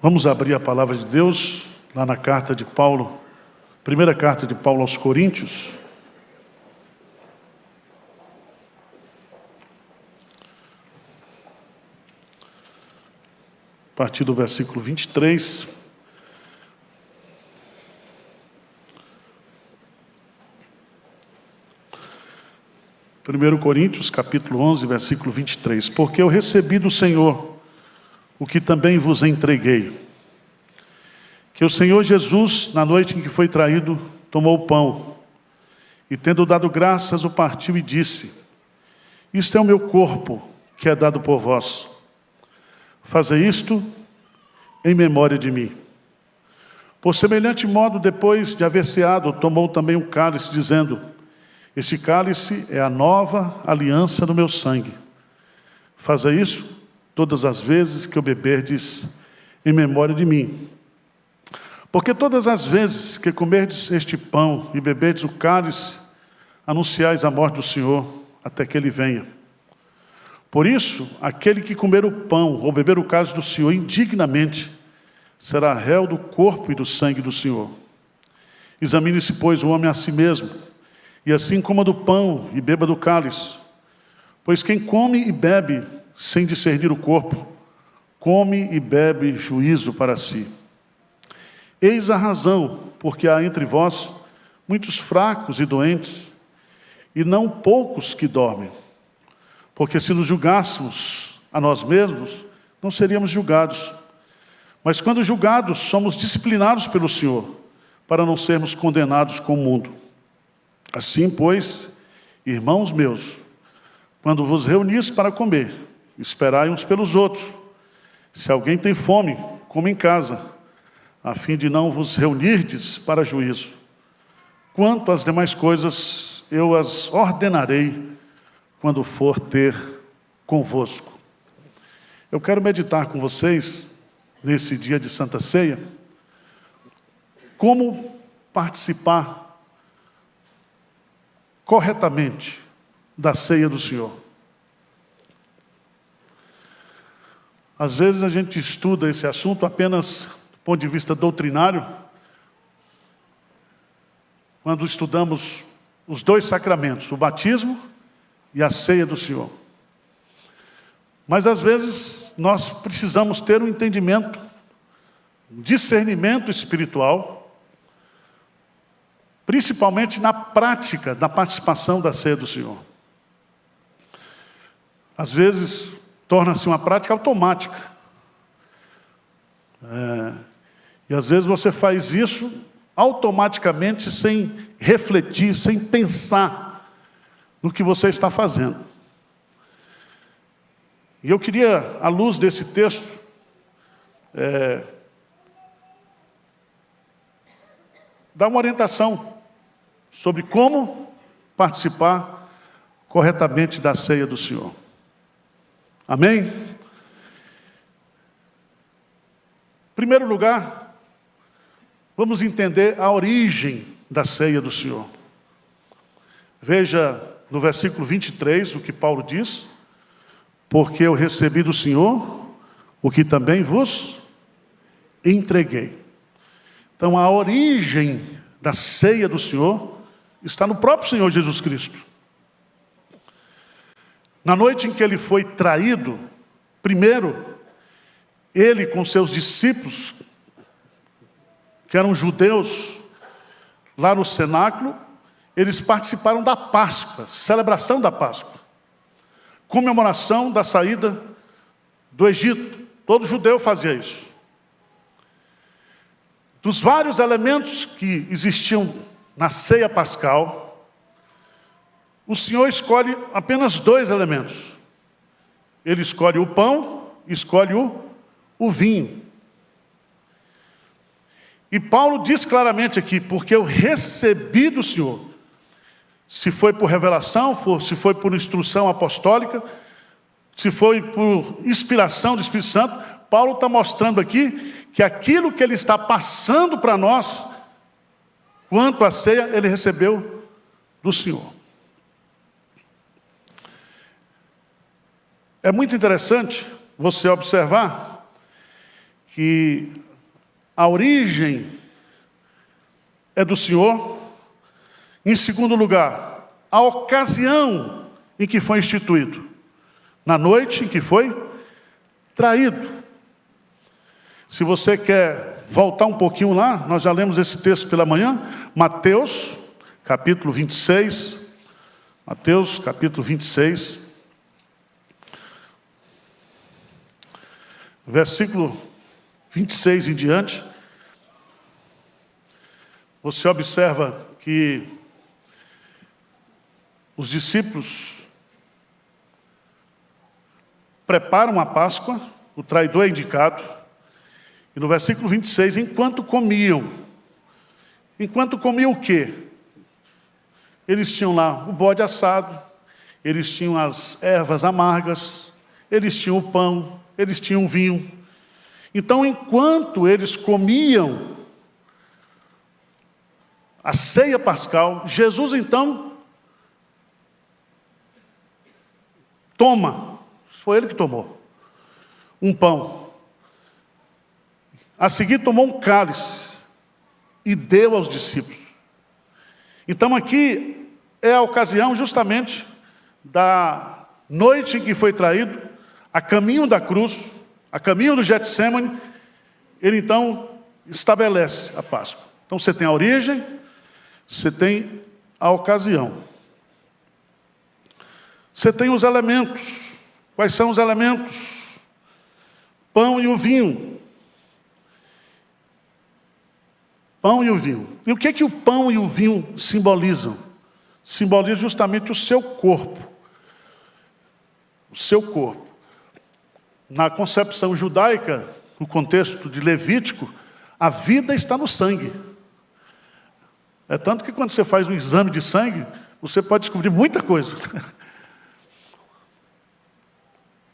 Vamos abrir a palavra de Deus lá na carta de Paulo, primeira carta de Paulo aos Coríntios. A partir do versículo 23. Primeiro Coríntios, capítulo 11, versículo 23. Porque eu recebi do Senhor o que também vos entreguei. Que o Senhor Jesus, na noite em que foi traído, tomou o pão, e tendo dado graças, o partiu e disse: isto é o meu corpo, que é dado por vós. Fazei isto em memória de mim. Por semelhante modo, depois de haver ceado, tomou também um cálice, dizendo: este cálice é a nova aliança no meu sangue. Fazei isso todas as vezes que o beberdes em memória de mim. Porque todas as vezes que comerdes este pão e beberdes o cálice, anunciais a morte do Senhor até que Ele venha. Por isso, aquele que comer o pão ou beber o cálice do Senhor indignamente, será réu do corpo e do sangue do Senhor. Examine-se, pois, o homem a si mesmo, e assim coma do pão e beba do cálice. Pois quem come e bebe sem discernir o corpo, come e bebe juízo para si. Eis a razão, porque há entre vós muitos fracos e doentes, e não poucos que dormem. Porque se nos julgássemos a nós mesmos, não seríamos julgados. Mas quando julgados, somos disciplinados pelo Senhor, para não sermos condenados com o mundo. Assim, pois, irmãos meus, quando vos reunis para comer, esperai uns pelos outros. Se alguém tem fome, coma em casa, a fim de não vos reunirdes para juízo. Quanto às demais coisas, eu as ordenarei quando for ter convosco. Eu quero meditar com vocês, nesse dia de Santa Ceia, como participar corretamente da ceia do Senhor. Às vezes a gente estuda esse assunto apenas do ponto de vista doutrinário, quando estudamos os dois sacramentos, o batismo e a ceia do Senhor. Mas às vezes nós precisamos ter um entendimento, um discernimento espiritual, principalmente na prática da participação da ceia do Senhor. Às vezes torna-se uma prática automática. E às vezes você faz isso automaticamente, sem refletir, sem pensar no que você está fazendo. E eu queria, à luz desse texto, dar uma orientação sobre como participar corretamente da ceia do Senhor. Amém? Em primeiro lugar, vamos entender a origem da ceia do Senhor. Veja no versículo 23 o que Paulo diz: porque eu recebi do Senhor o que também vos entreguei. Então a origem da ceia do Senhor está no próprio Senhor Jesus Cristo. Na noite em que ele foi traído, primeiro, ele com seus discípulos, que eram judeus, lá no cenáculo, eles participaram da Páscoa, celebração da Páscoa, comemoração da saída do Egito. Todo judeu fazia isso. Dos vários elementos que existiam na ceia pascal, o Senhor escolhe apenas dois elementos. Ele escolhe o pão e escolhe o vinho. E Paulo diz claramente aqui: porque eu recebi do Senhor. Se foi por revelação, se foi por instrução apostólica, se foi por inspiração do Espírito Santo, Paulo está mostrando aqui que aquilo que ele está passando para nós, quanto à ceia, ele recebeu do Senhor. É muito interessante você observar que a origem é do Senhor. Em segundo lugar, a ocasião em que foi instituído, na noite em que foi traído. Se você quer voltar um pouquinho lá, nós já lemos esse texto pela manhã, Mateus, capítulo 26, Mateus, capítulo 26, versículo 26 em diante, você observa que os discípulos preparam a Páscoa, o traidor é indicado, e no versículo 26, enquanto comiam o quê? Eles tinham lá o bode assado, eles tinham as ervas amargas, eles tinham o pão, eles tinham o vinho. Então, enquanto eles comiam a ceia pascal, Jesus então toma, foi ele que tomou, um pão. A seguir tomou um cálice e deu aos discípulos. Então aqui é a ocasião justamente da noite em que foi traído, a caminho da cruz, a caminho do Getsêmani, ele então estabelece a Páscoa. Então você tem a origem, você tem a ocasião. Você tem os elementos. Quais são os elementos? Pão e o vinho. Pão e o vinho. E o que é que o pão e o vinho simbolizam? Simbolizam justamente o seu corpo. O seu corpo. Na concepção judaica, no contexto de Levítico, a vida está no sangue. É tanto que quando você faz um exame de sangue, você pode descobrir muita coisa.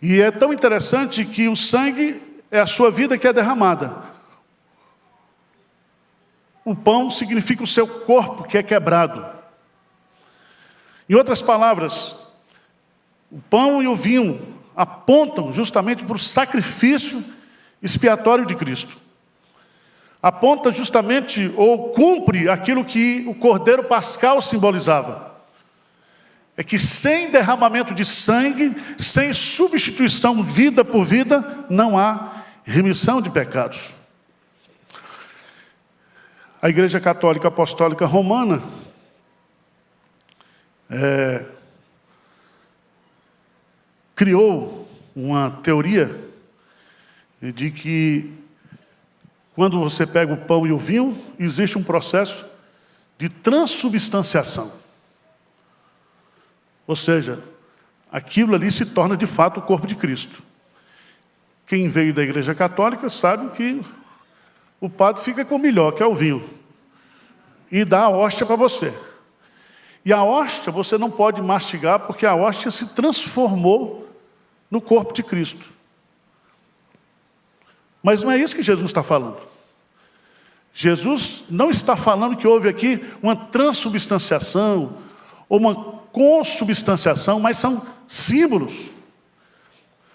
E é tão interessante que o sangue é a sua vida que é derramada. O pão significa o seu corpo que é quebrado. Em outras palavras, o pão e o vinho apontam justamente para o sacrifício expiatório de Cristo. Aponta justamente, ou cumpre aquilo que o Cordeiro Pascal simbolizava. É que sem derramamento de sangue, sem substituição vida por vida, não há remissão de pecados. A Igreja Católica Apostólica Romana criou uma teoria de que quando você pega o pão e o vinho, existe um processo de transubstanciação. Ou seja, aquilo ali se torna de fato o corpo de Cristo. Quem veio da Igreja Católica sabe que o padre fica com o melhor, que é o vinho, e dá a hóstia para você. E a hóstia você não pode mastigar, porque a hóstia se transformou no corpo de Cristo. Mas não é isso que Jesus está falando. Jesus não está falando que houve aqui uma transubstanciação, ou uma consubstanciação, mas são símbolos.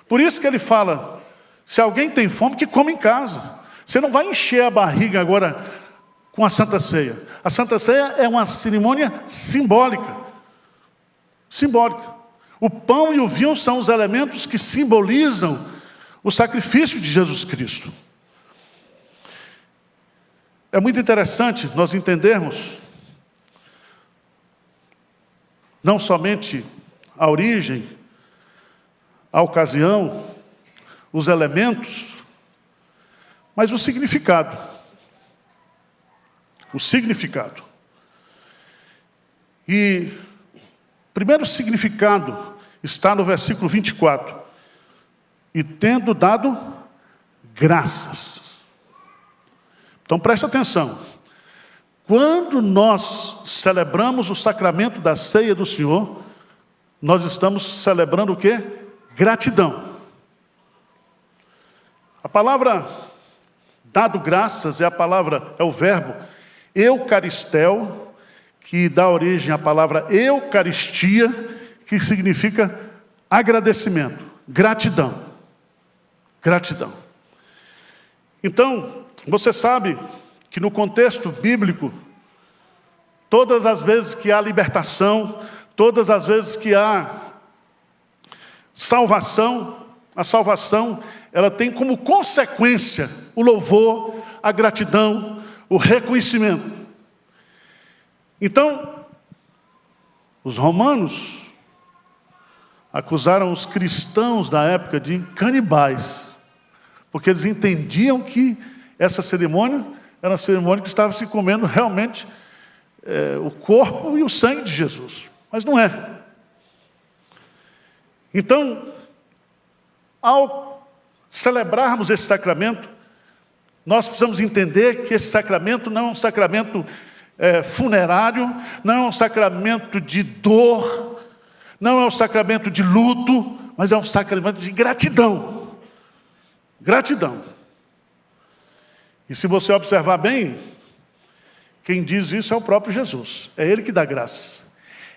Por isso que ele fala, se alguém tem fome, que come em casa. Você não vai encher a barriga agora com a Santa Ceia. A Santa Ceia é uma cerimônia simbólica. Simbólica. O pão e o vinho são os elementos que simbolizam o sacrifício de Jesus Cristo. É muito interessante nós entendermos não somente a origem, a ocasião, os elementos, mas o significado. O significado. E o primeiro significado está no versículo 24. E tendo dado graças. Então presta atenção. Quando nós celebramos o sacramento da ceia do Senhor, nós estamos celebrando o quê? Gratidão. A palavra dado graças é o verbo eucaristel, que dá origem à palavra eucaristia, que significa agradecimento, gratidão. Gratidão. Então, você sabe que no contexto bíblico, todas as vezes que há libertação, todas as vezes que há salvação, a salvação, ela tem como consequência o louvor, a gratidão, o reconhecimento. Então, os romanos acusaram os cristãos da época de canibais, porque eles entendiam que essa cerimônia era uma cerimônia que estava se comendo realmente o corpo e o sangue de Jesus. Mas não é. Então, ao celebrarmos esse sacramento, nós precisamos entender que esse sacramento não é um sacramento funerário, não é um sacramento de dor, não é um sacramento de luto, mas é um sacramento de gratidão. Gratidão. E se você observar bem, quem diz isso é o próprio Jesus. É Ele que dá graças.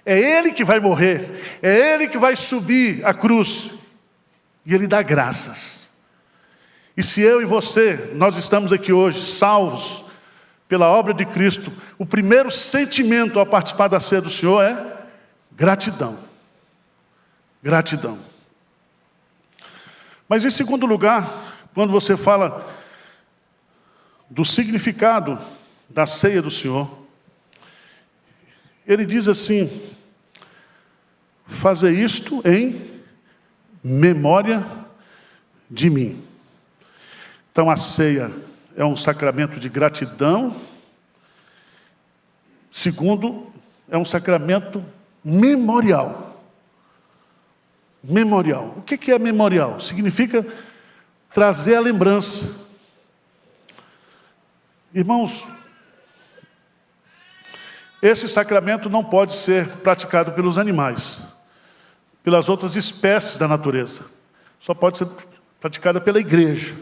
É Ele que vai morrer. É Ele que vai subir a cruz. E Ele dá graças. E se eu e você, nós estamos aqui hoje, salvos pela obra de Cristo, o primeiro sentimento ao participar da ceia do Senhor é gratidão. Gratidão. Mas em segundo lugar, quando você fala do significado da ceia do Senhor, ele diz assim: fazer isto em memória de mim. Então a ceia é um sacramento de gratidão. Segundo, é um sacramento memorial. Memorial. O que é memorial? Significa trazer a lembrança. Irmãos, esse sacramento não pode ser praticado pelos animais, pelas outras espécies da natureza. Só pode ser praticada pela igreja.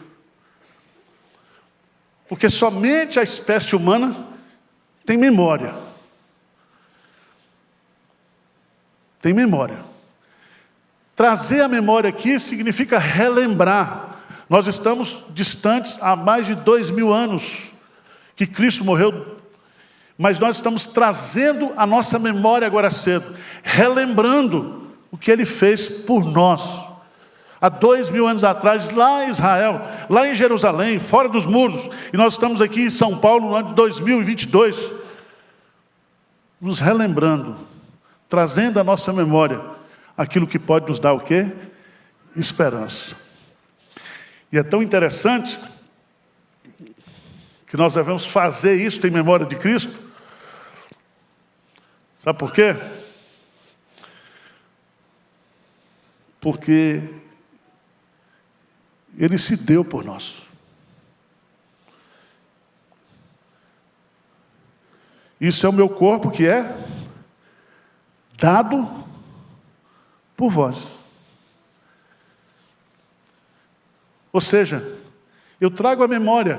Porque somente a espécie humana tem memória. Tem memória. Trazer a memória aqui significa relembrar. Nós estamos distantes há mais de 2000 anos que Cristo morreu, mas nós estamos trazendo a nossa memória agora cedo, relembrando o que Ele fez por nós. Há 2000 anos atrás, lá em Israel, lá em Jerusalém, fora dos muros, e nós estamos aqui em São Paulo no ano de 2022, nos relembrando, trazendo à nossa memória aquilo que pode nos dar o quê? Esperança. E é tão interessante que nós devemos fazer isso em memória de Cristo. Sabe por quê? Porque Ele se deu por nós. Isso é o meu corpo que é dado por vós. Ou seja, eu trago à memória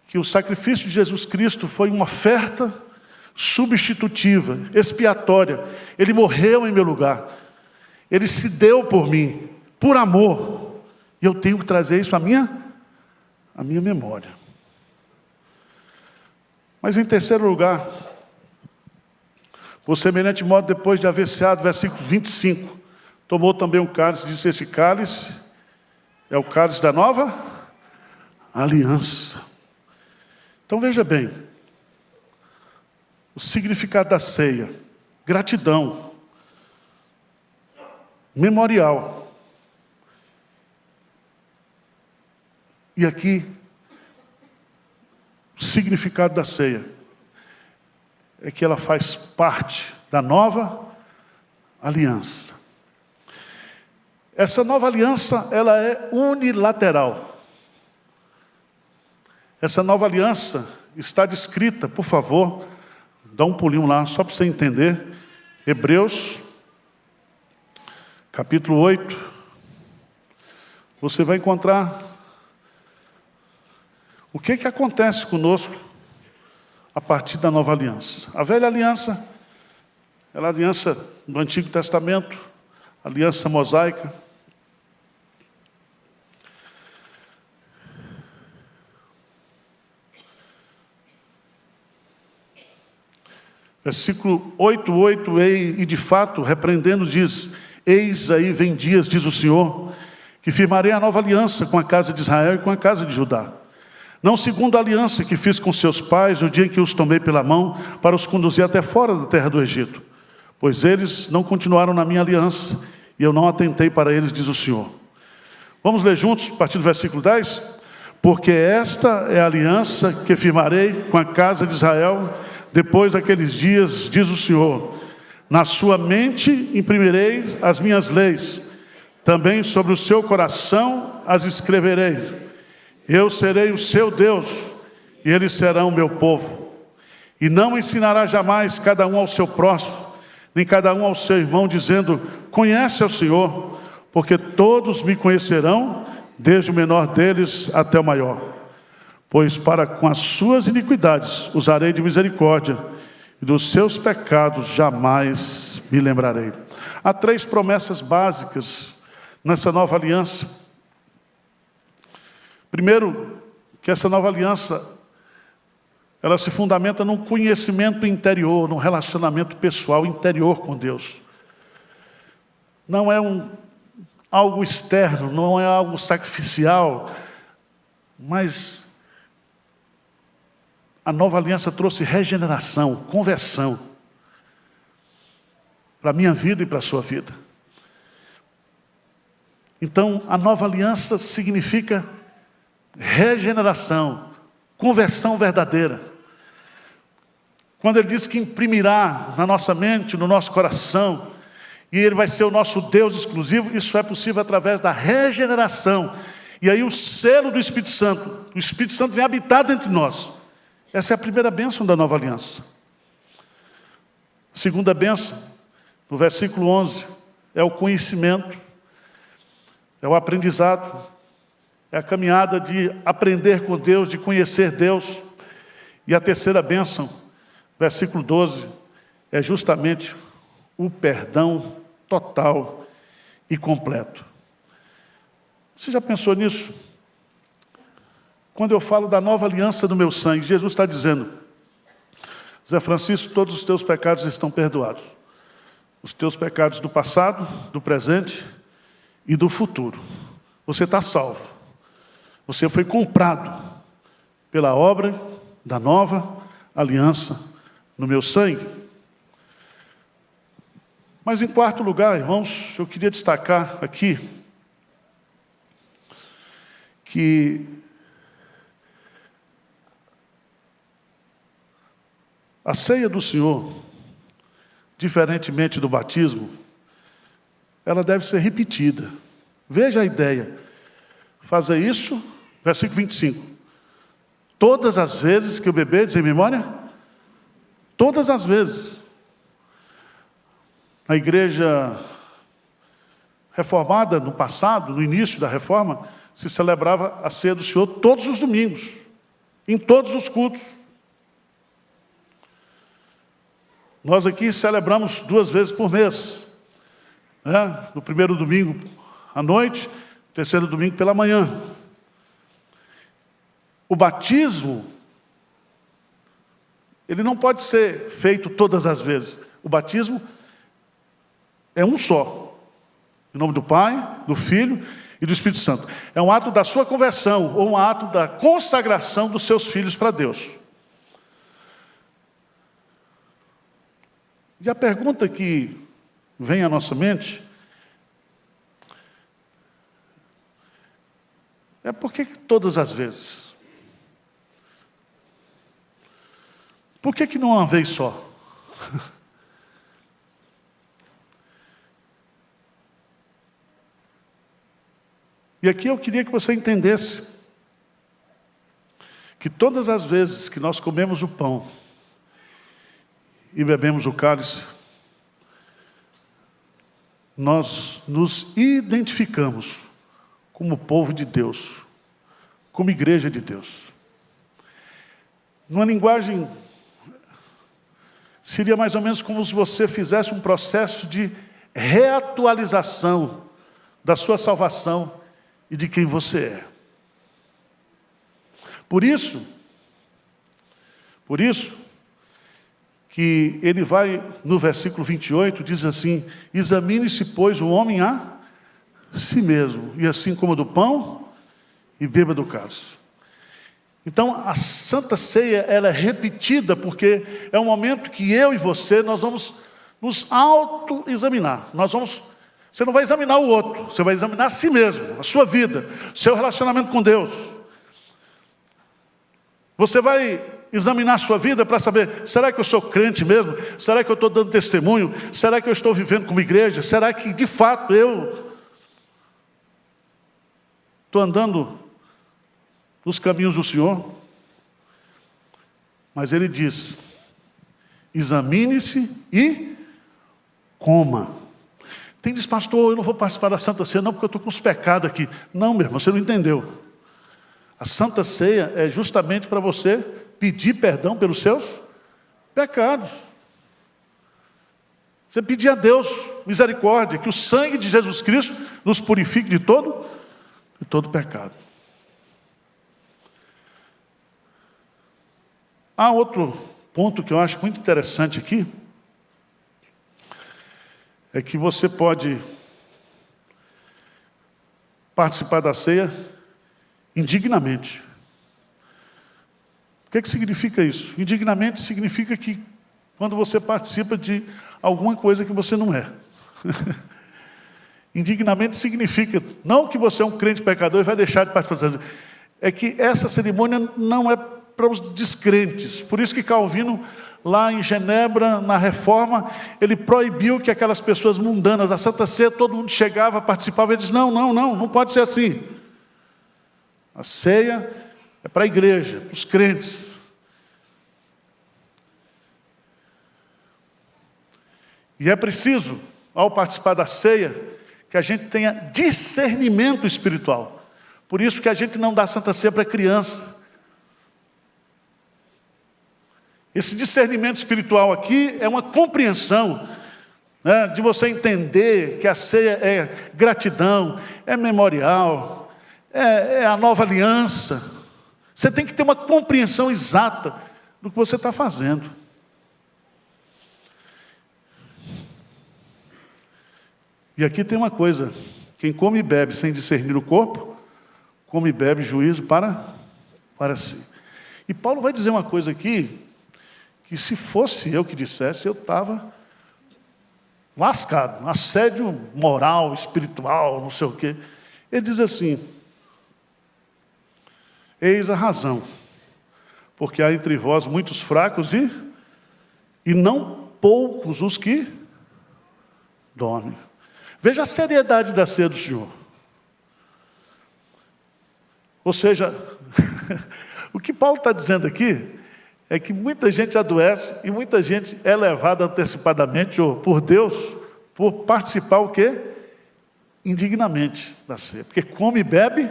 que o sacrifício de Jesus Cristo foi uma oferta substitutiva, expiatória. Ele morreu em meu lugar. Ele se deu por mim, por amor. E eu tenho que trazer isso à minha memória. Mas em terceiro lugar, por semelhante modo, depois de haver ceado, versículo 25, tomou também um cálice, disse: esse cálice é o cálice da nova aliança. Então veja bem, o significado da ceia: gratidão, memorial. E aqui, o significado da ceia é que ela faz parte da nova aliança. Essa nova aliança, ela é unilateral. Essa nova aliança está descrita, por favor, dá um pulinho lá, só para você entender. Hebreus, capítulo 8. Você vai encontrar o que acontece conosco a partir da nova aliança. A velha aliança, ela é a aliança do Antigo Testamento, aliança mosaica. Versículo 8, e de fato, repreendendo, diz: eis aí vem dias, diz o Senhor, que firmarei a nova aliança com a casa de Israel e com a casa de Judá. Não segundo a aliança que fiz com seus pais, no dia em que os tomei pela mão, para os conduzir até fora da terra do Egito. Pois eles não continuaram na minha aliança, e eu não atentei para eles, diz o Senhor. Vamos ler juntos, a partir do versículo 10? Porque esta é a aliança que firmarei com a casa de Israel, depois daqueles dias, diz o Senhor. Na sua mente imprimirei as minhas leis, também sobre o seu coração as escreverei. Eu serei o seu Deus, e eles serão o meu povo. E não ensinará jamais cada um ao seu próximo, nem cada um ao seu irmão, dizendo: conhece ao Senhor, porque todos me conhecerão, desde o menor deles até o maior. Pois para com as suas iniquidades usarei de misericórdia, e dos seus pecados jamais me lembrarei. Há 3 promessas básicas nessa nova aliança. Primeiro, que essa nova aliança, ela se fundamenta num conhecimento interior, num relacionamento pessoal interior com Deus. Não é algo externo, não é algo sacrificial, mas a nova aliança trouxe regeneração, conversão, para a minha vida e para a sua vida. Então, a nova aliança significa regeneração, conversão verdadeira. Quando ele diz que imprimirá na nossa mente, no nosso coração, e ele vai ser o nosso Deus exclusivo, isso é possível através da regeneração. E aí o selo do Espírito Santo, o Espírito Santo vem habitar dentro de nós. Essa é a primeira bênção da nova aliança. A segunda bênção, no versículo 11, é o conhecimento, é o aprendizado, é a caminhada de aprender com Deus, de conhecer Deus. E a terceira bênção, versículo 12, é justamente o perdão total e completo. Você já pensou nisso? Quando eu falo da nova aliança do meu sangue, Jesus está dizendo: Zé Francisco, todos os teus pecados estão perdoados. Os teus pecados do passado, do presente e do futuro. Você está salvo. Você foi comprado pela obra da nova aliança no meu sangue. Mas em quarto lugar, irmãos, eu queria destacar aqui que a ceia do Senhor, diferentemente do batismo, ela deve ser repetida. Veja a ideia. Fazer isso, versículo 25. Todas as vezes que o beberdes em memória, todas as vezes. A igreja reformada no passado, no início da reforma, se celebrava a ceia do Senhor todos os domingos, em todos os cultos. Nós aqui celebramos 2 vezes por mês, né? No primeiro domingo à noite, no terceiro domingo pela manhã. O batismo, ele não pode ser feito todas as vezes. O batismo é um só. Em nome do Pai, do Filho e do Espírito Santo. É um ato da sua conversão, ou um ato da consagração dos seus filhos para Deus. E a pergunta que vem à nossa mente é: por que todas as vezes? Por que não uma vez só? E aqui eu queria que você entendesse que todas as vezes que nós comemos o pão e bebemos o cálice, nós nos identificamos como povo de Deus, como igreja de Deus. Numa linguagem, seria mais ou menos como se você fizesse um processo de reatualização da sua salvação e de quem você é. Por isso que ele vai, no versículo 28, diz assim: examine-se, pois, o homem a si mesmo, e assim coma do pão e beba do cálice. Então, a Santa Ceia, ela é repetida, porque é um momento que eu e você, nós vamos nos auto-examinar. Você não vai examinar o outro, você vai examinar a si mesmo, a sua vida, seu relacionamento com Deus. Você vai examinar a sua vida para saber, será que eu sou crente mesmo? Será que eu estou dando testemunho? Será que eu estou vivendo como igreja? Será que de fato eu estou andando nos caminhos do Senhor? Mas ele diz: examine-se e coma. Tem diz, pastor, eu não vou participar da Santa Ceia não, porque eu estou com os pecados aqui. Não, meu irmão, você não entendeu. A Santa Ceia é justamente para você pedir perdão pelos seus pecados. Você pedir a Deus misericórdia, que o sangue de Jesus Cristo nos purifique de todo pecado. Há outro ponto que eu acho muito interessante aqui, é que você pode participar da ceia indignamente. O que significa isso? Indignamente significa que quando você participa de alguma coisa que você não é. Indignamente significa, não que você é um crente pecador e vai deixar de participar, é que essa cerimônia não é para os descrentes. Por isso que Calvino, lá em Genebra, na Reforma, ele proibiu que aquelas pessoas mundanas, a Santa Ceia, todo mundo chegava, participava, ele diz, não pode ser assim. A ceia é para a igreja, para os crentes. E é preciso, ao participar da ceia, que a gente tenha discernimento espiritual. Por isso que a gente não dá Santa Ceia para criança. Esse discernimento espiritual aqui é uma compreensão, né, de você entender que a ceia é gratidão, é memorial, é a nova aliança. Você tem que ter uma compreensão exata do que você está fazendo. E aqui tem uma coisa: quem come e bebe sem discernir o corpo, come e bebe juízo para si. E Paulo vai dizer uma coisa aqui, que se fosse eu que dissesse, eu estava lascado, assédio moral, espiritual, não sei o quê. Ele diz assim: eis a razão, porque há entre vós muitos fracos e não poucos os que dormem. Veja a seriedade da ceia do Senhor. Ou seja, o que Paulo está dizendo aqui é que muita gente adoece e muita gente é levada antecipadamente ou por Deus por participar o quê? Indignamente da ceia. Porque come e bebe,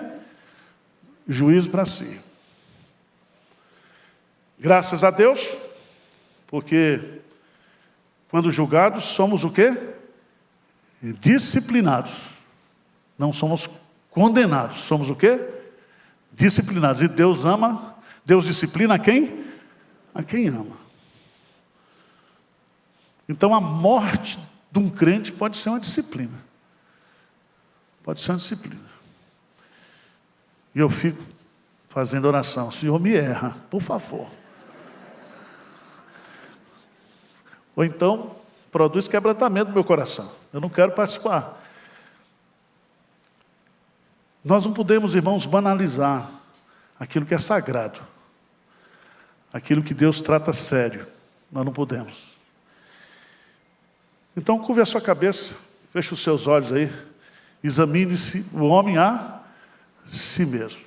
juízo para si. Graças a Deus, porque quando julgados somos o quê? Disciplinados. Não somos condenados. Somos o quê? Disciplinados. E Deus ama, Deus disciplina a quem? A quem ama. Então a morte de um crente pode ser uma disciplina. Pode ser uma disciplina. E eu fico fazendo oração: Senhor, me erra, por favor. Ou então, produz quebrantamento no meu coração. Eu não quero participar. Nós não podemos, irmãos, banalizar aquilo que é sagrado. Aquilo que Deus trata sério. Nós não podemos. Então, curve a sua cabeça, feche os seus olhos aí. Examine-se o homem a si mesmo.